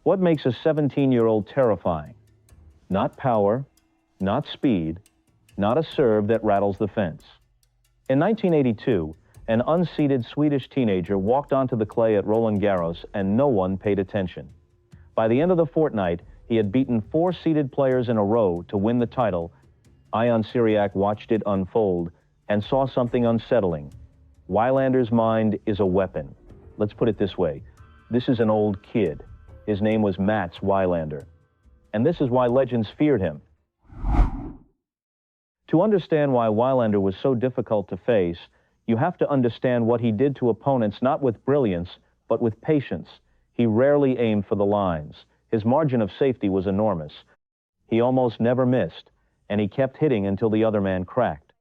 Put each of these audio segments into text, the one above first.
What makes a 17-year-old terrifying? Not power, not speed, not a serve that rattles the fence. In 1982, an unseeded Swedish teenager walked onto the clay at Roland Garros and no one paid attention. By the end of the fortnight, he had beaten 4 seeded players in a row to win the title. Ion Syriac watched it unfold and saw something unsettling. Wilander's mind is a weapon. Let's put it this way. This is an old kid. His name was Mats Wilander. And this is why legends feared him. To understand why Wilander was so difficult to face, you have to understand what he did to opponents not with brilliance, but with patience. He rarely aimed for the lines. His margin of safety was enormous. He almost never missed, and he kept hitting until the other man cracked.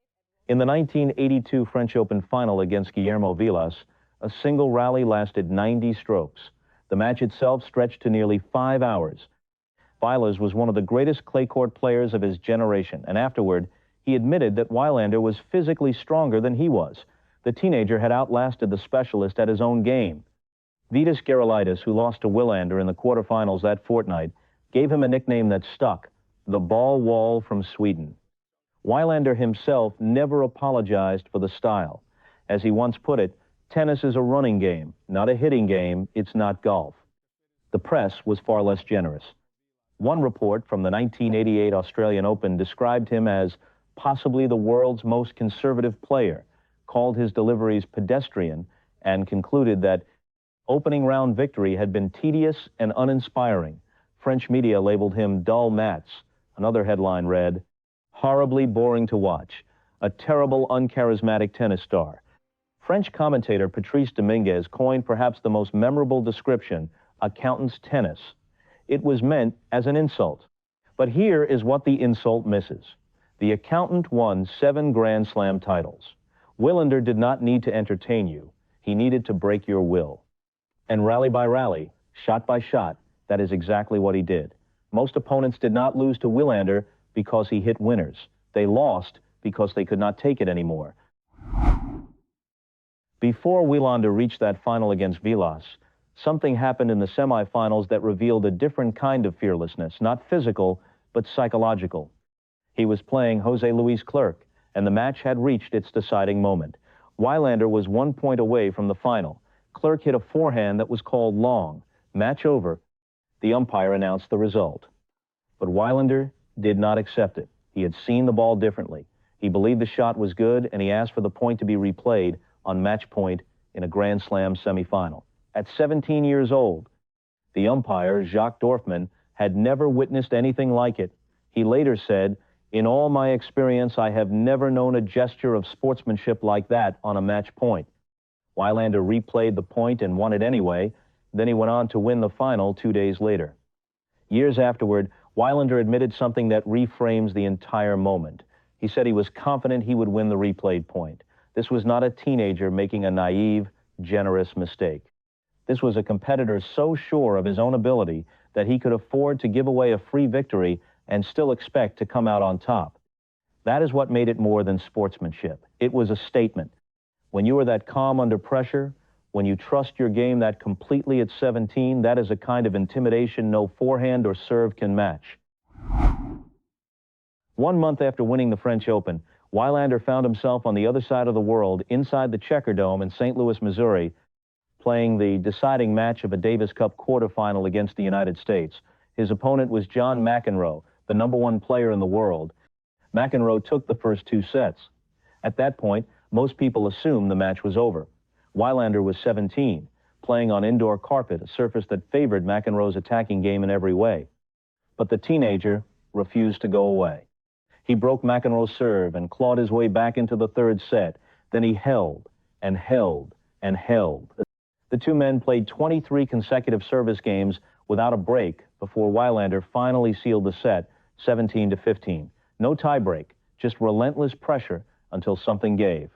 In the 1982 French Open final against Guillermo Vilas, a single rally lasted 90 strokes. The match itself stretched to nearly 5 hours. Vilas was one of the greatest clay court players of his generation, and afterward, he admitted that Wilander was physically stronger than he was. The teenager had outlasted the specialist at his own game. Vitas Gerulaitis, who lost to Wilander in the quarterfinals that fortnight, gave him a nickname that stuck, the ball wall from Sweden. Wilander himself never apologized for the style. As he once put it, tennis is a running game, not a hitting game. It's not golf. The press was far less generous. One report from the 1988 Australian Open described him as possibly the world's most conservative player, called his deliveries pedestrian, and concluded that opening round victory had been tedious and uninspiring. French media labeled him dull Mats. Another headline read, horribly boring to watch, a terrible, uncharismatic tennis star. French commentator Patrice Dominguez coined perhaps the most memorable description, accountant's tennis. It was meant as an insult. But here is what the insult misses. The accountant won 7 Grand Slam titles. Wilander did not need to entertain you. He needed to break your will. And rally by rally, shot by shot, that is exactly what he did. Most opponents did not lose to Wilander because he hit winners. They lost because they could not take it anymore. Before Wilander reached that final against Vilas, something happened in the semifinals that revealed a different kind of fearlessness, not physical, but psychological. He was playing Jose Luis Clerc, and the match had reached its deciding moment. Wilander was 1 point away from the final. Clerc hit a forehand that was called long. Match over. The umpire announced the result. But Wilander did not accept it. He had seen the ball differently. He believed the shot was good, and he asked for the point to be replayed on match point in a Grand Slam semifinal. At 17 years old, the umpire, Jacques Dorfman, had never witnessed anything like it. He later said, in all my experience, I have never known a gesture of sportsmanship like that on a match point. Wilander replayed the point and won it anyway. Then he went on to win the final 2 days later. Years afterward, Wilander admitted something that reframes the entire moment. He said he was confident he would win the replayed point. This was not a teenager making a naive, generous mistake. This was a competitor so sure of his own ability that he could afford to give away a free victory and still expect to come out on top. That is what made it more than sportsmanship. It was a statement. When you are that calm under pressure, when you trust your game that completely at 17, that is a kind of intimidation no forehand or serve can match. 1 month after winning the French Open, Wilander found himself on the other side of the world, inside the Checker Dome in St. Louis, Missouri, playing the deciding match of a Davis Cup quarterfinal against the United States. His opponent was John McEnroe, the #1 player in the world. McEnroe took the first 2 sets. At that point, most people assumed the match was over. Wilander was 17, playing on indoor carpet, a surface that favored McEnroe's attacking game in every way. But the teenager refused to go away. He broke McEnroe's serve and clawed his way back into the 3rd set. Then he held and held and held. The two men played 23 consecutive service games without a break before Wilander finally sealed the set, 17-15. No tiebreak, just relentless pressure until something gave.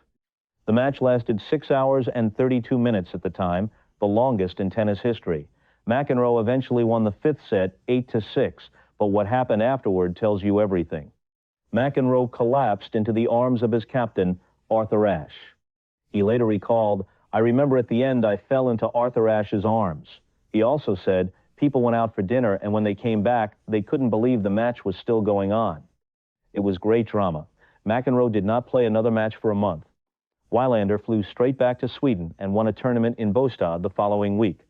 The match lasted 6 hours and 32 minutes at the time, the longest in tennis history. McEnroe eventually won the 5th set, 8-6, but what happened afterward tells you everything. McEnroe collapsed into the arms of his captain, Arthur Ashe. He later recalled, I remember at the end I fell into Arthur Ashe's arms. He also said, People went out for dinner, and when they came back, they couldn't believe the match was still going on. It was great drama. McEnroe did not play another match for a month. Wilander flew straight back to Sweden and won a tournament in Båstad the following week.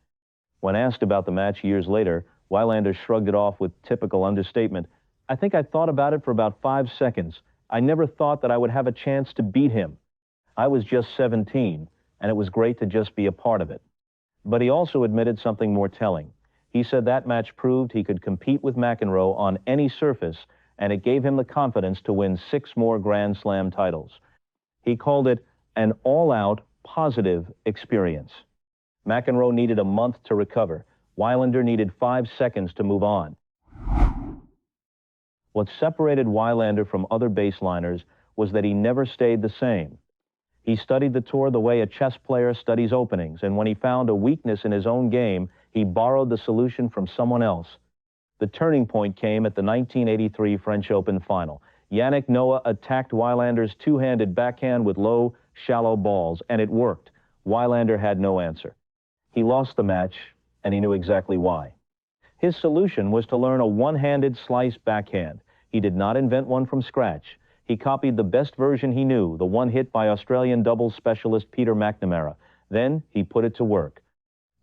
When asked about the match years later, Wilander shrugged it off with typical understatement. "I think I thought about it for about 5 seconds. I never thought that I would have a chance to beat him. I was just 17, and it was great to just be a part of it." But he also admitted something more telling. He said that match proved he could compete with McEnroe on any surface, and it gave him the confidence to win 6 more Grand Slam titles. He called it an all-out positive experience. McEnroe needed a month to recover. Wilander needed 5 seconds to move on. What separated Wilander from other baseliners was that he never stayed the same. He studied the tour the way a chess player studies openings, and when he found a weakness in his own game, he borrowed the solution from someone else. The turning point came at the 1983 French Open final. Yannick Noah attacked Wilander's two-handed backhand with low, shallow balls, and it worked. Wilander had no answer. He lost the match, and he knew exactly why. His solution was to learn a one-handed slice backhand. He did not invent one from scratch. He copied the best version he knew, the one hit by Australian doubles specialist Peter McNamara. Then he put it to work.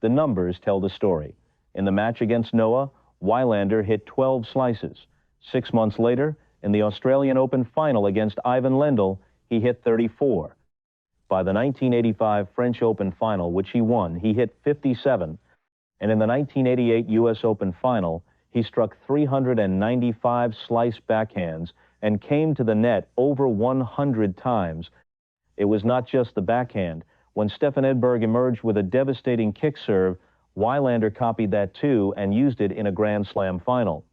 The numbers tell the story. In the match against Noah, Wilander hit 12 slices. 6 months later, in the Australian Open final against Ivan Lendl, he hit 34. By the 1985 French Open final, which he won, he hit 57. And in the 1988 U.S. Open final, he struck 395 slice backhands and came to the net over 100 times. It was not just the backhand. When Stefan Edberg emerged with a devastating kick serve, Wilander copied that too and used it in a Grand Slam final.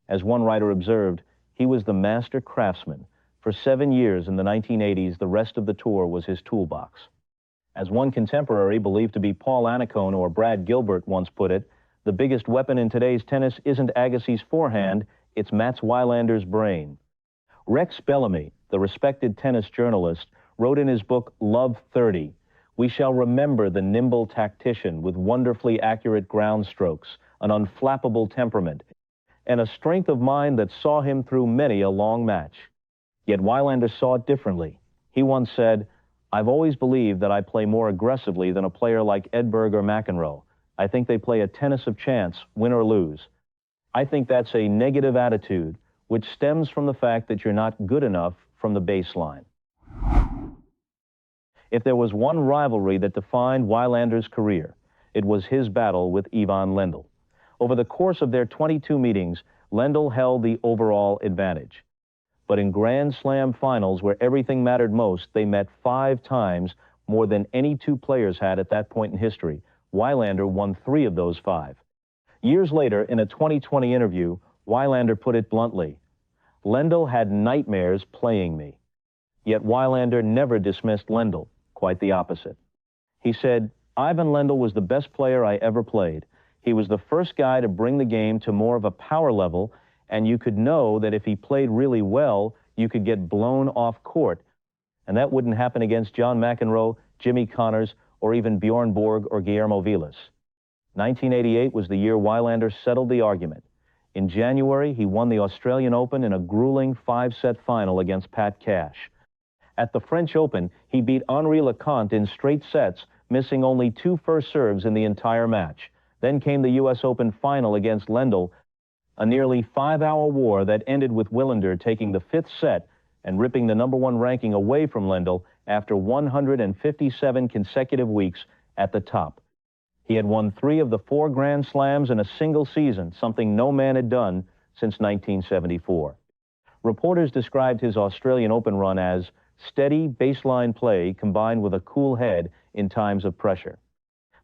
As one writer observed, he was the master craftsman. For 7 years in the 1980s, the rest of the tour was his toolbox. As one contemporary, believed to be Paul Annacone or Brad Gilbert, once put it, the biggest weapon in today's tennis isn't Agassi's forehand, it's Mats Wilander's brain. Rex Bellamy, the respected tennis journalist, wrote in his book Love 30, "We shall remember the nimble tactician with wonderfully accurate ground strokes, an unflappable temperament, and a strength of mind that saw him through many a long match." Yet Wilander saw it differently. He once said, "I've always believed that I play more aggressively than a player like Edberg or McEnroe. I think they play a tennis of chance, win or lose. I think that's a negative attitude, which stems from the fact that you're not good enough from the baseline." If there was one rivalry that defined Wilander's career, it was his battle with Ivan Lendl. Over the course of their 22 meetings, Lendl held the overall advantage. But in Grand Slam finals, where everything mattered most, they met 5 times, more than any 2 players had at that point in history. Wilander won 3 of those 5. Years later, in a 2020 interview, Wilander put it bluntly, "Lendl had nightmares playing me." Yet Wilander never dismissed Lendl, quite the opposite. He said, "Ivan Lendl was the best player I ever played. He was the first guy to bring the game to more of a power level, and you could know that if he played really well, you could get blown off court. And that wouldn't happen against John McEnroe, Jimmy Connors, or even Bjorn Borg or Guillermo Vilas." 1988 was the year Wilander settled the argument. In January, he won the Australian Open in a grueling 5-set final against Pat Cash. At the French Open, he beat Henri Leconte in straight sets, missing only 2 first serves in the entire match. Then came the U.S. Open final against Lendl, a nearly 5-hour war that ended with Wilander taking the 5th set and ripping the #1 ranking away from Lendl after 157 consecutive weeks at the top. He had won 3 of the 4 Grand Slams in a single season, something no man had done since 1974. Reporters described his Australian Open run as steady baseline play combined with a cool head in times of pressure.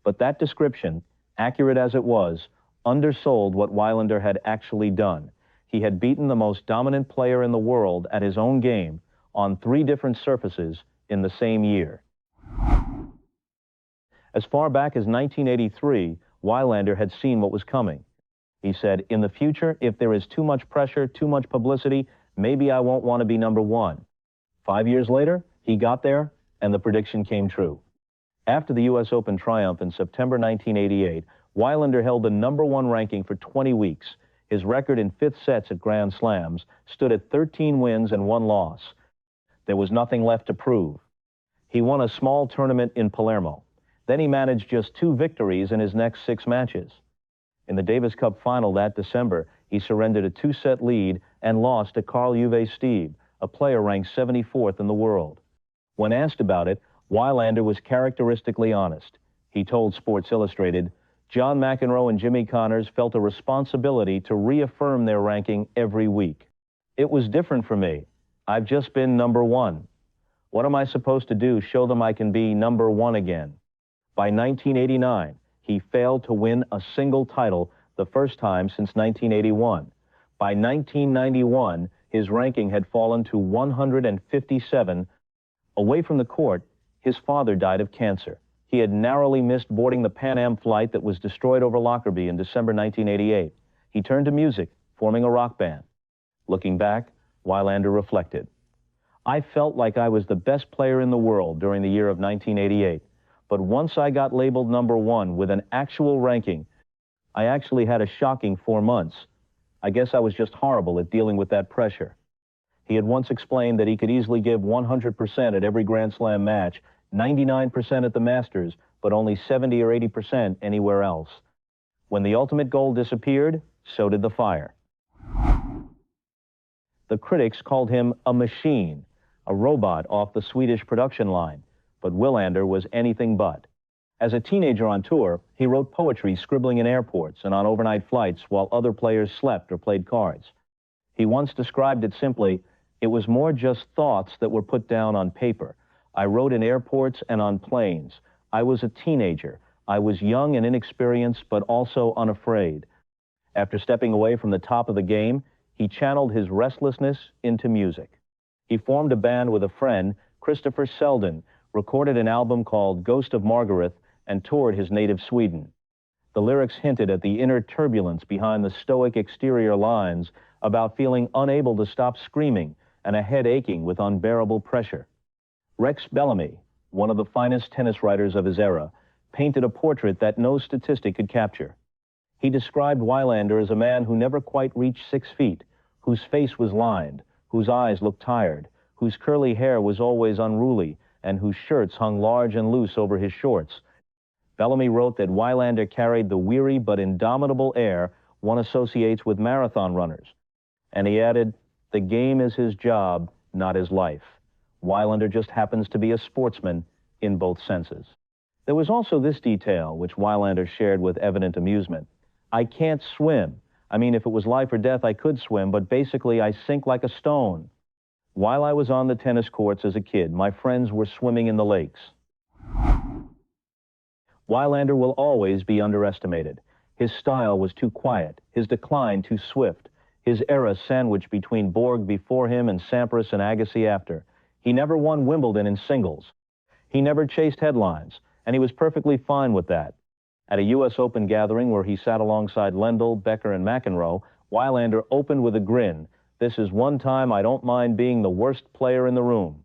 But that description, accurate as it was, undersold what Wilander had actually done. He had beaten the most dominant player in the world at his own game on 3 different surfaces in the same year. As far back as 1983, Wilander had seen what was coming. He said, "In the future, if there is too much pressure, too much publicity, maybe I won't want to be #1. 5 years later, he got there, and the prediction came true. After the U.S. Open triumph in September 1988, Wilander held the #1 ranking for 20 weeks. His record in fifth sets at Grand Slams stood at 13 wins and 1 loss. There was nothing left to prove. He won a small tournament in Palermo. Then he managed just 2 victories in his next 6 matches. In the Davis Cup final that December, he surrendered a 2-set lead and lost to Carl Uwe Stieb, a player ranked 74th in the world. When asked about it, Wilander was characteristically honest. He told Sports Illustrated, "John McEnroe and Jimmy Connors felt a responsibility to reaffirm their ranking every week. It was different for me. I've just been #1. What am I supposed to do? Show them I can be #1 again." By 1989, he failed to win a single title, the first time since 1981. By 1991, his ranking had fallen to 157. Away from the court, his father died of cancer. He had narrowly missed boarding the Pan Am flight that was destroyed over Lockerbie in December 1988. He turned to music, forming a rock band. Looking back, Wilander reflected, "I felt like I was the best player in the world during the year of 1988. But once I got labeled #1 with an actual ranking, I actually had a shocking 4 months. I guess I was just horrible at dealing with that pressure." He had once explained that he could easily give 100% at every Grand Slam match, 99% at the Masters, but only 70 or 80% anywhere else. When the ultimate goal disappeared, so did the fire. The critics called him a machine, a robot off the Swedish production line. But Wilander was anything but. As a teenager on tour, he wrote poetry scribbling in airports and on overnight flights while other players slept or played cards. He once described it simply, "It was more just thoughts that were put down on paper. I wrote in airports and on planes. I was a teenager. I was young and inexperienced, but also unafraid." After stepping away from the top of the game, he channeled his restlessness into music. He formed a band with a friend, Christopher Selden, recorded an album called Ghost of Margaret, and toured his native Sweden. The lyrics hinted at the inner turbulence behind the stoic exterior lines, about feeling unable to stop screaming and a head aching with unbearable pressure. Rex Bellamy, one of the finest tennis writers of his era, painted a portrait that no statistic could capture. He described Wilander as a man who never quite reached 6 feet, whose face was lined, whose eyes looked tired, whose curly hair was always unruly, and whose shirts hung large and loose over his shorts. Bellamy wrote that Wilander carried the weary but indomitable air one associates with marathon runners. And he added, "The game is his job, not his life. Wilander just happens to be a sportsman in both senses." There was also this detail, which Wilander shared with evident amusement. "I can't swim. I mean, if it was life or death, I could swim, but basically I sink like a stone. While I was on the tennis courts as a kid, my friends were swimming in the lakes." Wilander will always be underestimated. His style was too quiet, his decline too swift, his era sandwiched between Borg before him and Sampras and Agassi after. He never won Wimbledon in singles. He never chased headlines, and he was perfectly fine with that. At a U.S. Open gathering where he sat alongside Lendl, Becker, and McEnroe, Wilander opened with a grin. "This is one time I don't mind being the worst player in the room."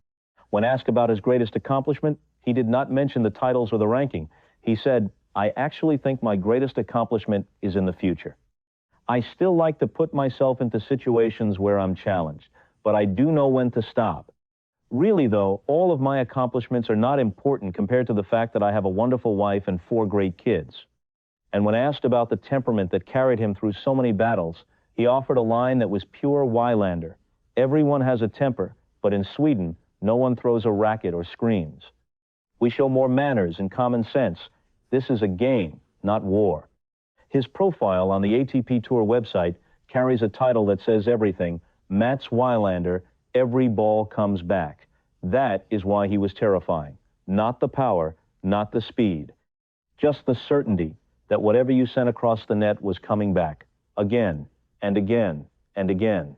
When asked about his greatest accomplishment, he did not mention the titles or the ranking. He said, "I actually think my greatest accomplishment is in the future. I still like to put myself into situations where I'm challenged, but I do know when to stop. Really, though, all of my accomplishments are not important compared to the fact that I have a wonderful wife and 4 great kids." And when asked about the temperament that carried him through so many battles, he offered a line that was pure Wilander. "Everyone has a temper, but in Sweden, no one throws a racket or screams. We show more manners and common sense. This is a game, not war." His profile on the ATP Tour website carries a title that says everything, "Mats Wilander, every ball comes back." That is why he was terrifying. Not the power, not the speed. Just the certainty that whatever you sent across the net was coming back, again and again and again.